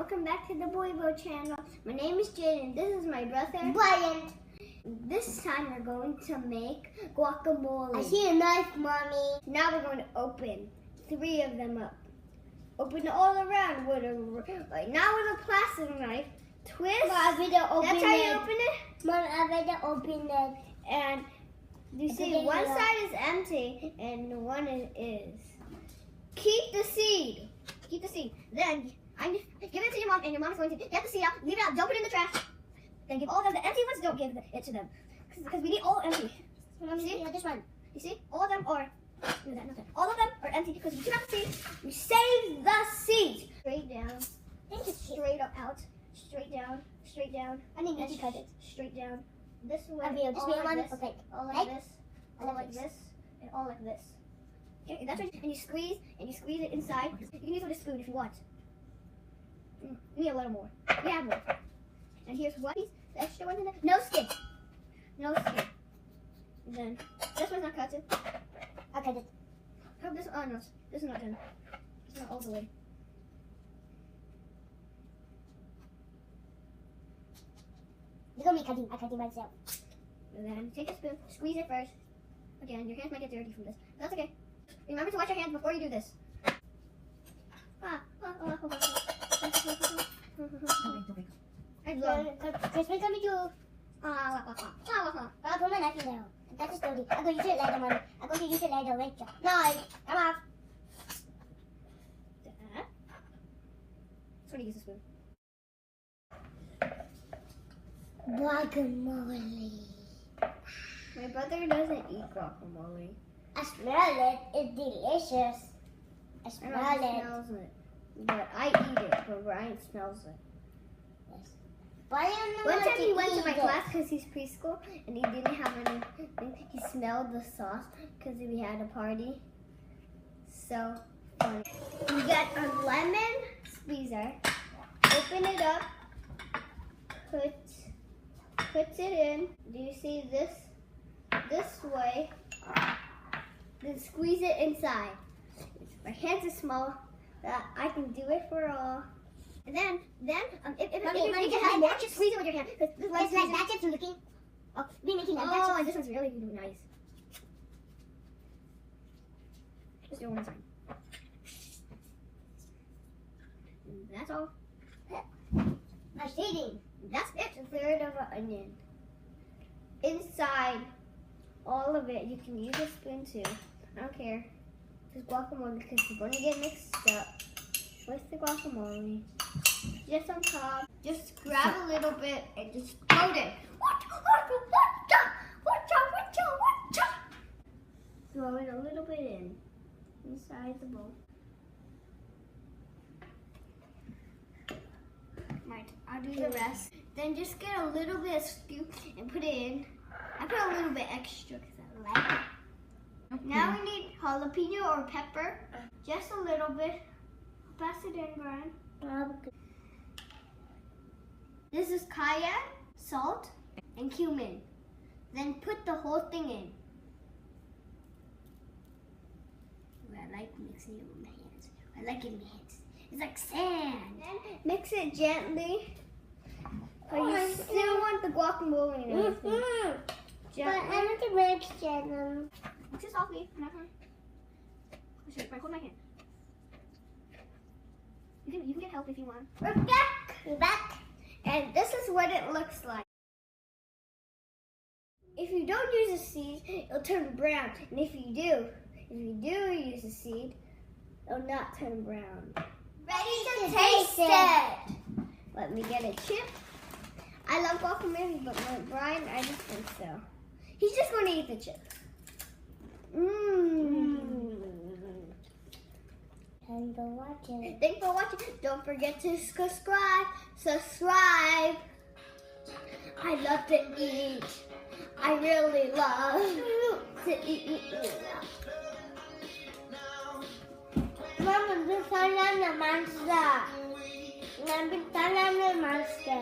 welcome back to the TheBuiBros channel. My name is Jayden. This is my brother Brian. This time we're going to make guacamole. I see a knife, Mommy. Now we're going to open 3 of them up. Open it all around with a now with a plastic knife. Twist. Mom, I better open That's how you open it. Mom, I better open it. And you see, one side is empty and one is. Keep the seed. Keep the seed. Then give it to your mom, and your mom's going to get the seed out, leave it out, dump it in the trash. Then give all of them the empty ones. Don't give it to them because we need all empty. See? Yeah, this one. You see? All of them are. No, not that. All of them are empty because we do not see. We save the seeds. Straight down. Straight up out. Straight down. Straight down. I need to cut it. Straight down. This way. Just all like this. Okay. All like this. All like this. And all like this. Okay, that's right. And you squeeze it inside. You can use it with a spoon if you want. You need a little more. We have more. And here's what the extra ones in there. No skin. No skin. And then this one's not cut too. I cut it. Oh, this no, this is not done. It's not all the way. Look at me cutting. I cut it myself. And then take a spoon, squeeze it first. Again, your hands might get dirty from this. But that's okay. Remember to wash your hands before you do this. I love it. Crispin, come to. I'll put my knife in there. That's dirty. I'm going to use it later, Mommy. I'm going to use it later. Wait. No, come off. That's what he uses a spoon. Guacamole. My brother doesn't eat guacamole. I smell it. It's delicious. I smell He it. smells it. But I eat it, but Brian smells it. Yes. Brian One time he went to my class because he's preschool and he didn't have anything. He smelled the sauce because we had a party. So funny. We got a lemon squeezer. Open it up. Put it in. Do you see this way? Then squeeze it inside. My hands are small. That I can do it for all. And then if you have more, just squeeze it with your hand. It's like that. It's looking. Oh, be making that. Oh, and this one's really nice. Just do it one time. And that's all. I'm shading. That's it. A third of an onion. Inside all of it, you can use a spoon too. I don't care. Just guacamole because you're going to get mixed up with the guacamole. Just on top. Just grab a little bit and just float it. Throw it a little bit inside the bowl. Right, I'll do the rest. Then just get a little bit of stew and put it in. I put a little bit extra because I like it. Now we need jalapeno or pepper. Just a little bit. Pass it in, Brian. This is cayenne, salt, and cumin. Then put the whole thing in. I like mixing it with my hands. I like it in my hands. It's like sand. Then mix it gently. But you still want the guacamole and everything. But I want to mix them. Mix it softly. Hold my hand. You can get help if you want. We're back. We're back. And this is what it looks like. If you don't use a seed, it'll turn brown. And if you do use a seed, it'll not turn brown. Ready to taste it. Let me get a chip. I love guacamole, but with Brian, I don't think so. He's just going to eat the chip. Thanks for watching. Thanks for watching. Don't forget to subscribe. Subscribe. I love to eat. I really love to eat. Mama, this is the monster. Mama, this is the monster.